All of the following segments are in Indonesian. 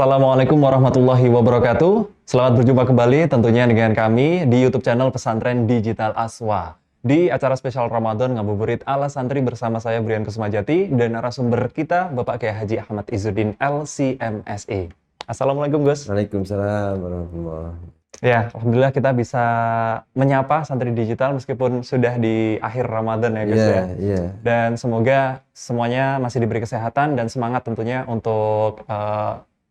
Assalamualaikum warahmatullahi wabarakatuh. Selamat berjumpa kembali tentunya dengan kami di YouTube channel Pesantren Digital Aswa. Di acara spesial Ramadan Ngabuburit ala Santri bersama saya Brian Kusumajati dan narasumber kita Bapak Kiai Haji Ahmad Izzuddin LCMSE. Assalamualaikum Gus. Waalaikumsalam warahmatullahi. Ya, Alhamdulillah kita bisa menyapa santri digital meskipun sudah di akhir Ramadan ya Gus ya. Iya. Dan semoga semuanya masih diberi kesehatan dan semangat tentunya untuk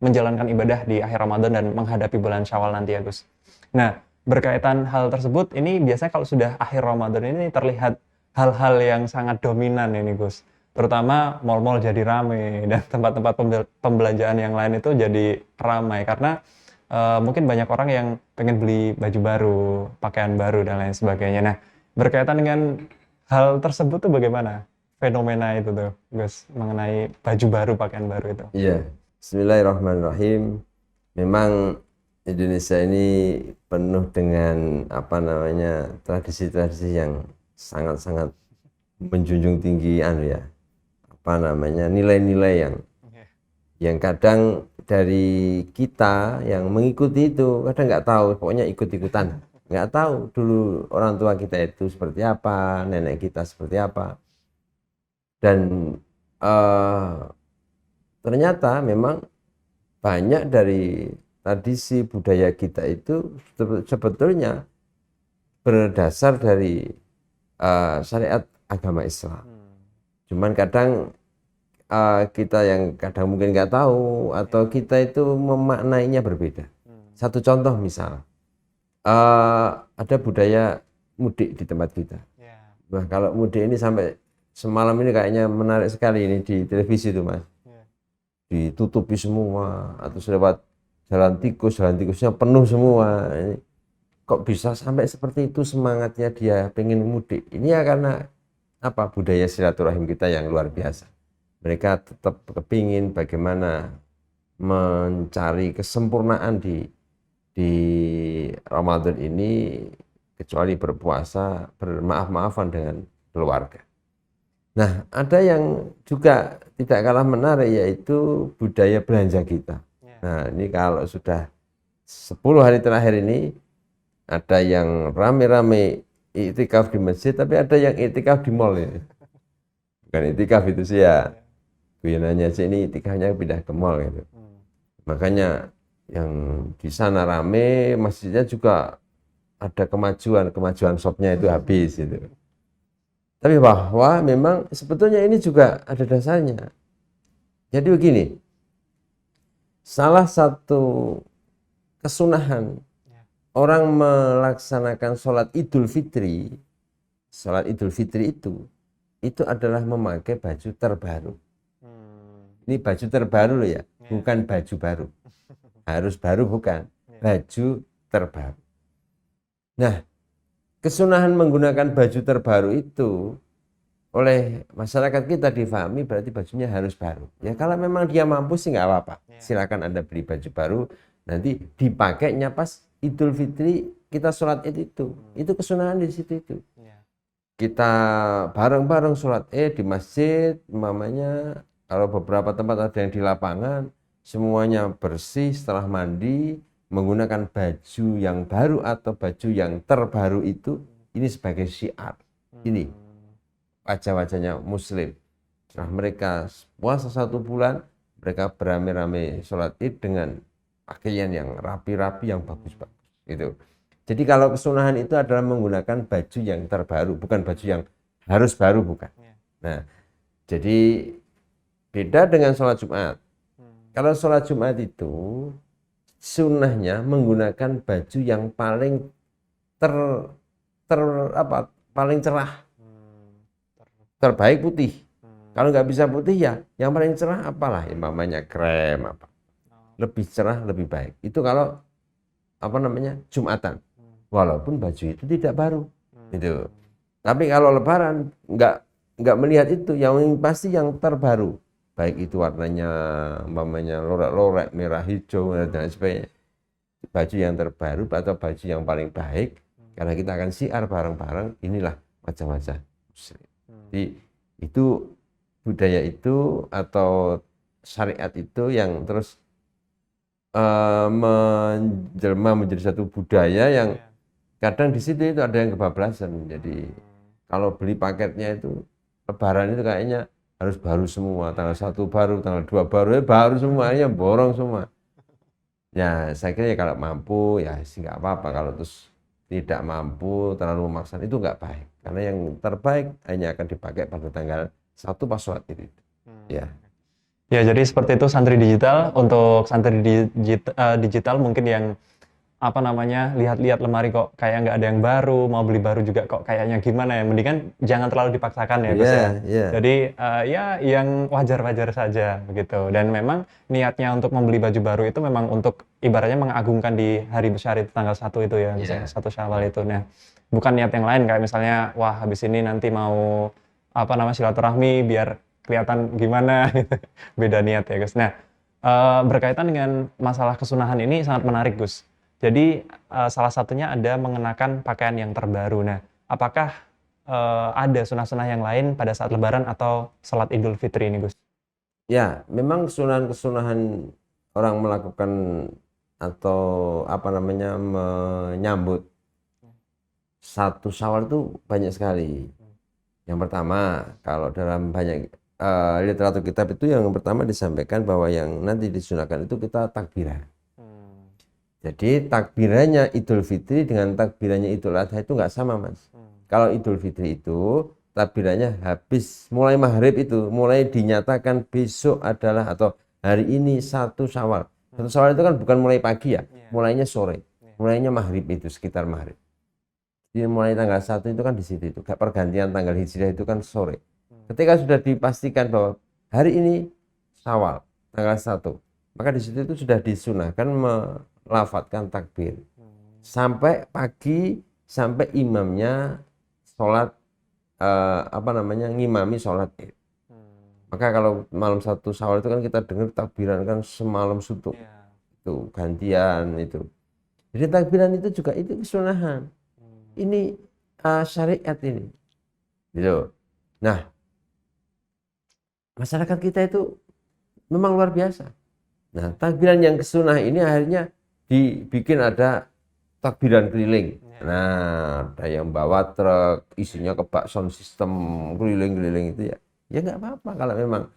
menjalankan ibadah di akhir Ramadan dan menghadapi bulan Syawal nanti ya Gus. Nah, berkaitan hal tersebut, ini biasanya kalau sudah akhir Ramadan ini terlihat hal-hal yang sangat dominan ini Gus. Terutama mal-mal jadi ramai dan tempat-tempat pembelanjaan yang lain itu jadi ramai karena mungkin banyak orang yang pengen beli baju baru, pakaian baru dan lain sebagainya. Nah, berkaitan dengan hal tersebut tuh bagaimana fenomena itu tuh Gus mengenai baju baru, pakaian baru itu? Iya. Bismillahirrahmanirrahim. Memang Indonesia ini penuh dengan tradisi-tradisi yang sangat-sangat menjunjung tinggi nilai-nilai yang kadang dari kita yang mengikuti itu kadang nggak tahu, pokoknya ikut-ikutan, nggak tahu dulu orang tua kita itu seperti apa, nenek kita seperti apa, dan ternyata memang banyak dari tradisi budaya kita itu sebetulnya berdasar dari syariat agama Islam. Cuman kadang kita yang kadang mungkin nggak tahu atau kita itu memaknainya berbeda. Satu contoh misal, ada budaya mudik di tempat kita. Nah, kalau mudik ini sampai semalam ini kayaknya menarik sekali ini di televisi itu Mas. Ditutupi semua atau lewat jalan tikusnya penuh semua. Kok bisa sampai seperti itu semangatnya dia pengen mudik? Ini ya karena budaya silaturahim kita yang luar biasa. Mereka tetap kepingin bagaimana mencari kesempurnaan di Ramadan ini, kecuali berpuasa, bermaaf-maafan dengan keluarga. Nah, ada yang juga tidak kalah menarik, yaitu budaya belanja kita. Nah, ini kalau sudah 10 hari terakhir ini, ada yang rame-rame iktikaf di masjid, tapi ada yang iktikaf di mall ini. Bukan iktikaf itu sih ya, guyonannya sih ini iktikafnya pindah ke mall gitu. Makanya yang di sana rame, masjidnya juga ada kemajuan shopnya itu habis gitu. Tapi bahwa memang sebetulnya ini juga ada dasarnya. Jadi begini, salah satu kesunahan orang melaksanakan sholat Idul Fitri itu adalah memakai baju terbaru. Ini baju terbaru loh ya, bukan baju baru. Harus baru bukan, baju terbaru. Nah, kesunahan menggunakan baju terbaru itu oleh masyarakat kita difahami berarti bajunya harus baru. Ya kalau memang dia mampu sih nggak apa-apa. Silakan Anda beli baju baru, nanti dipakainya pas Idul Fitri kita sholat Id itu. Itu kesunahan di situ itu. Kita bareng-bareng sholat Id di masjid, mamanya kalau beberapa tempat ada yang di lapangan, semuanya bersih setelah mandi, menggunakan baju yang baru atau baju yang terbaru itu, ini sebagai syiar. Ini wajah-wajahnya muslim. Setelah mereka puasa 1 bulan, mereka beramai-ramai sholat Id dengan pakaian yang rapi-rapi, yang bagus-bagus. Gitu. Jadi kalau kesunahan itu adalah menggunakan baju yang terbaru, bukan baju yang harus baru, bukan. Nah, jadi beda dengan sholat Jumat. Kalau sholat Jumat itu sunnahnya menggunakan baju yang paling paling cerah, terbaik putih. Kalau nggak bisa putih ya yang paling cerah apalah, namanya krem apa, lebih cerah lebih baik. Itu kalau Jumatan, walaupun baju itu tidak baru, gitu. Tapi kalau Lebaran nggak melihat itu, yang pasti yang terbaru. Baik itu warnanya lorek-lorek, merah, hijau, dan sebagainya. Baju yang terbaru atau baju yang paling baik, karena kita akan syiar bareng-bareng, inilah wajah-wajah muslim. Jadi itu budaya itu atau syariat itu yang terus menjelma menjadi satu budaya yang kadang di situ itu ada yang kebablasan. Jadi kalau beli paketnya itu Lebaran itu kayaknya harus baru semua, tanggal 1 baru, tanggal 2 baru, baru semuanya borong semua. Ya saya kira ya kalau mampu ya sih nggak apa-apa, kalau terus tidak mampu terlalu memaksa itu nggak baik. Karena yang terbaik hanya akan dipakai pada tanggal 1 pas sholat itu. Ya. Ya, jadi seperti itu santri digital. Untuk santri digital mungkin yang apa namanya, lihat-lihat lemari kok kayak nggak ada yang baru, mau beli baru juga kok kayaknya gimana ya, mendingan jangan terlalu dipaksakan ya Gus ya. Iya. Jadi ya yang wajar-wajar saja begitu. Dan memang niatnya untuk membeli baju baru itu memang untuk ibaratnya mengagungkan di hari besar itu tanggal 1 itu ya, misalnya 1 Syawal itu. Nah, bukan niat yang lain kayak misalnya wah habis ini nanti mau apa namanya silaturahmi biar kelihatan gimana gitu. Beda niat ya Gus. Nah, berkaitan dengan masalah kesunahan ini sangat menarik Gus. Jadi salah satunya ada mengenakan pakaian yang terbaru. Nah, apakah ada sunah-sunah yang lain pada saat Lebaran atau sholat Idul Fitri ini, Gus? Ya, memang kesunahan-kesunahan orang melakukan atau apa namanya menyambut 1 Syawal itu banyak sekali. Yang pertama, kalau dalam banyak literatur kitab itu yang pertama disampaikan bahwa yang nanti disunahkan itu kita takbiran. Jadi takbirannya Idul Fitri dengan takbirannya Idul Adha itu nggak sama, Mas. Kalau Idul Fitri itu takbirannya habis mulai maghrib itu, mulai dinyatakan besok adalah atau hari ini 1 Syawal. 1 Syawal itu kan bukan mulai pagi ya, mulainya sore. Mulainya maghrib itu sekitar maghrib. Jadi mulai tanggal 1 itu kan di situ itu. Pergantian tanggal Hijriah itu kan sore. Ketika sudah dipastikan bahwa hari ini Syawal tanggal 1, maka di situ itu sudah disunahkan melafatkan takbir sampai pagi, sampai imamnya sholat ngimami sholat Id. Maka kalau malam 1 Syawal itu kan kita dengar takbiran kan semalam suntuk itu gantian itu. Jadi takbiran itu juga itu kesunahan. Ini syariat ini gitu. Nah, masyarakat kita itu memang luar biasa. Nah, takbiran yang kesunah ini akhirnya dibikin ada takbiran keliling. Nah, ada yang bawa truk isinya kebak sound system keliling-keliling itu ya. Ya nggak apa-apa kalau memang.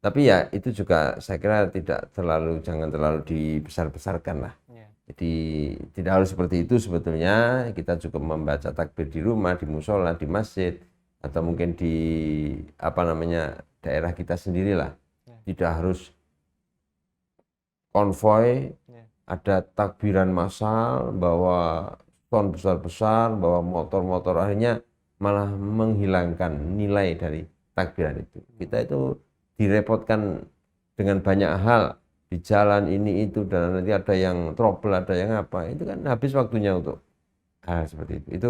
Tapi ya itu juga saya kira jangan terlalu dibesar-besarkan lah. Jadi tidak harus seperti itu sebetulnya. Kita cukup membaca takbir di rumah, di musola, di masjid, atau mungkin di daerah kita sendirilah. Tidak harus konvoy, ada takbiran massal, bawa ton besar-besar, bawa motor-motor, akhirnya malah menghilangkan nilai dari takbiran itu. Kita itu direpotkan dengan banyak hal di jalan ini itu, dan nanti ada yang trouble, ada yang apa, itu kan habis waktunya untuk hal seperti itu. Itu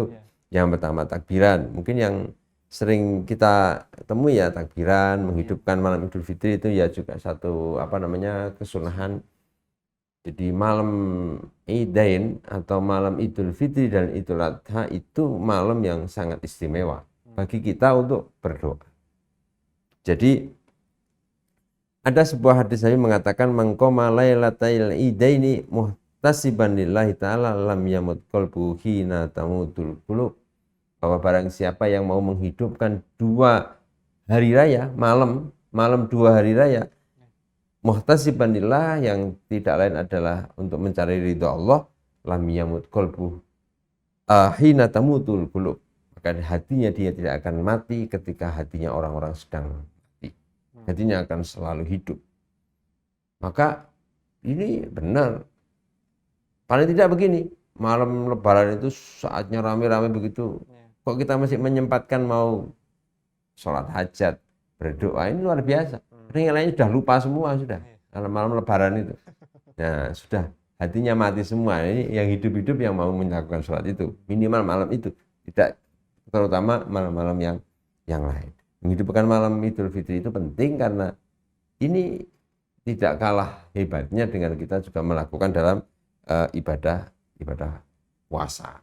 yang pertama takbiran. Mungkin yang sering kita temui ya takbiran, menghidupkan malam Idul Fitri itu ya juga satu kesunahan. Jadi malam Idain atau malam Idul Fitri dan Idul Adha itu malam yang sangat istimewa bagi kita untuk berdoa. Jadi ada sebuah hadis Nabi mengatakan mangqama lailatal idaini muhtasiban lillahi ta'ala lam yamut qalbuhu hina tamutul qulub. Bahwa barang siapa yang mau menghidupkan 2 hari raya, malam 2 hari raya, muhtasiban lillah, yang tidak lain adalah untuk mencari ridha Allah, lam yamut qalbuhu hina tamutul qulub. Maka hatinya dia tidak akan mati ketika hatinya orang-orang sedang mati. Hatinya akan selalu hidup. Maka ini benar. Paling tidak begini, malam Lebaran itu saatnya rame-rame begitu. Kok kita masih menyempatkan mau sholat hajat, berdoa, ini luar biasa. Yang lainnya sudah lupa semua sudah. Malam Lebaran itu. Nah, sudah hatinya mati semua. Ini yang hidup-hidup yang mau melakukan sholat itu. Minimal malam itu. Tidak terutama malam-malam yang lain. Menghidupkan malam Idul Fitri itu penting karena ini tidak kalah hebatnya dengan kita juga melakukan dalam ibadah puasa.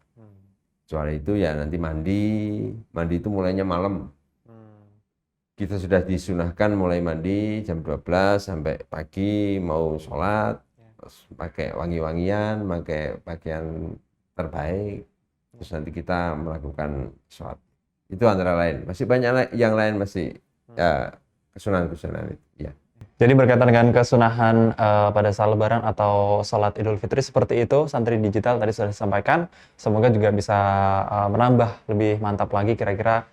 Kecuali itu ya nanti mandi itu mulainya malam. Kita sudah disunahkan mulai mandi jam 12 sampai pagi mau sholat. terus pakai wangi-wangian, pakai pakaian terbaik, terus nanti kita melakukan sholat. Itu antara lain. Masih banyak yang lain masih ya kesunahan-kesunahan itu. Ya. Jadi berkaitan dengan kesunahan pada saat Lebaran atau sholat Idul Fitri seperti itu, Santri Digital tadi sudah disampaikan. Semoga juga bisa menambah lebih mantap lagi kira-kira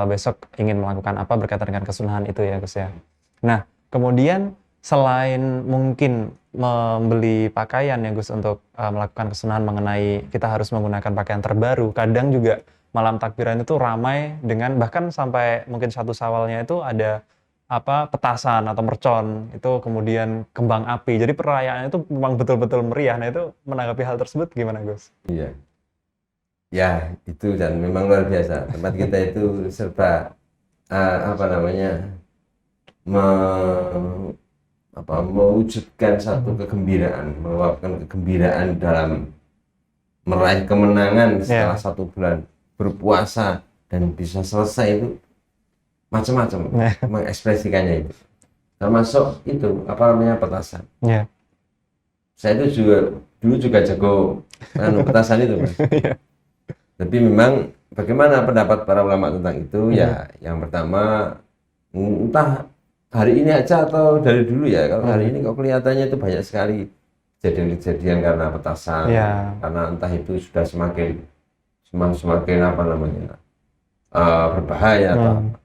besok ingin melakukan apa berkaitan dengan kesunahan itu ya Gus ya. Nah, kemudian selain mungkin membeli pakaian ya Gus untuk melakukan kesunahan mengenai kita harus menggunakan pakaian terbaru, kadang juga malam takbiran itu ramai dengan bahkan sampai mungkin 1 Syawalnya itu ada petasan atau mercon, itu kemudian kembang api. Jadi perayaan itu memang betul-betul meriah. Nah, itu menanggapi hal tersebut gimana, Gus? Iya. Ya, itu dan memang luar biasa. Tempat kita itu serba mewujudkan satu kegembiraan, meluapkan kegembiraan dalam meraih kemenangan setelah 1 bulan berpuasa dan bisa selesai itu macam-macam mengekspresikannya itu, termasuk itu petasan. Saya itu dulu juga jago petasan itu, Mas. Tapi memang bagaimana pendapat para ulama tentang itu? Ya, yang pertama entah hari ini aja atau dari dulu ya. Kalau hari ini kok kelihatannya itu banyak sekali kejadian-kejadian karena petasan, karena entah itu sudah semakin berbahaya atau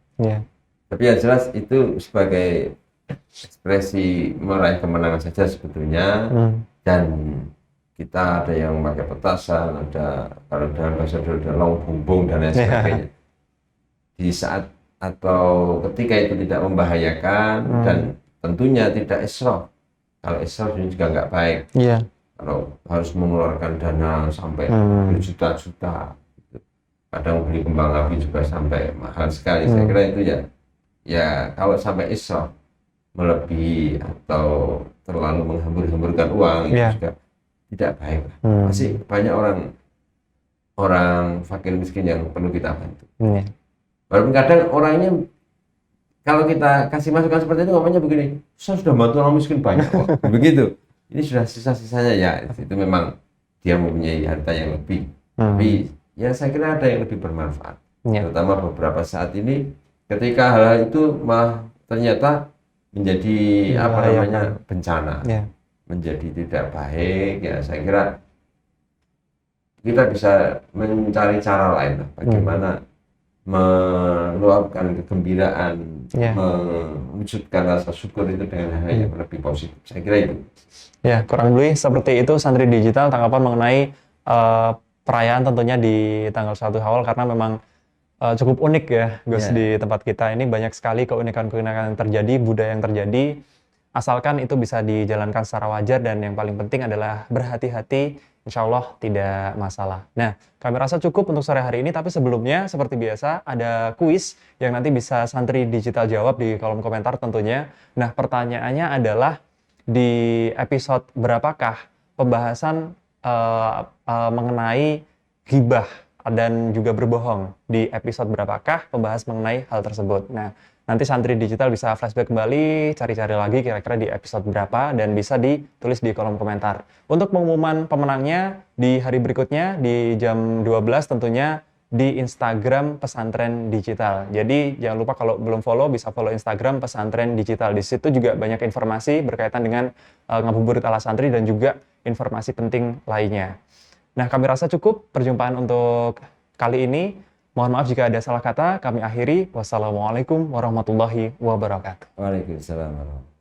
tapi yang jelas itu sebagai ekspresi meraih kemenangan saja sebetulnya. Dan kita ada yang pakai petasan, ada kalau dalam bahasa dulu ada long bumbung dan lain sebagainya. Di saat atau ketika itu tidak membahayakan dan tentunya tidak israf. Kalau israf ini juga nggak baik. Kalau harus mengeluarkan dana sampai berjuta-juta, kadang beli kembang api juga sampai mahal sekali. Saya kira itu ya kalau sampai israf melebihi atau terlalu menghambur-hamburkan uang itu juga tidak baik. Masih banyak orang fakir miskin yang perlu kita bantu. Walaupun kadang orangnya kalau kita kasih masukan seperti itu ngomongnya begini, saya sudah bantu orang miskin banyak kok. Begitu. Ini sudah sisa-sisanya ya. Itu memang dia mempunyai harta yang lebih. Tapi ya saya kira ada yang lebih bermanfaat. Terutama beberapa saat ini ketika hal itu malah ternyata menjadi bencana, menjadi tidak baik. Ya saya kira kita bisa mencari cara lain lah, bagaimana meluapkan kegembiraan, mewujudkan rasa syukur itu dengan hal yang lebih positif. Saya kira itu. Ya, kurang lebih seperti itu Santri Digital tanggapan mengenai perayaan tentunya di tanggal 1 Syawal, karena memang cukup unik ya Gus di tempat kita ini. Banyak sekali keunikan-keunikan yang terjadi, budaya yang terjadi, asalkan itu bisa dijalankan secara wajar dan yang paling penting adalah berhati-hati, insya Allah tidak masalah. Nah, kami rasa cukup untuk sore hari ini, tapi sebelumnya seperti biasa ada kuis yang nanti bisa Santri Digital jawab di kolom komentar tentunya. Nah, pertanyaannya adalah di episode berapakah pembahasan mengenai ghibah dan juga berbohong? Di episode berapakah membahas mengenai hal tersebut? Nah, nanti Santri Digital bisa flashback kembali, cari-cari lagi kira-kira di episode berapa, dan bisa ditulis di kolom komentar. Untuk pengumuman pemenangnya di hari berikutnya, di jam 12 tentunya di Instagram Pesantren Digital. Jadi jangan lupa kalau belum follow, bisa follow Instagram Pesantren Digital. Di situ juga banyak informasi berkaitan dengan ngabuburit ala santri dan juga informasi penting lainnya. Nah, kami rasa cukup perjumpaan untuk kali ini. Mohon maaf jika ada salah kata, kami akhiri. Wassalamualaikum warahmatullahi wabarakatuh. Waalaikumsalam warahmatullahi wabarakatuh.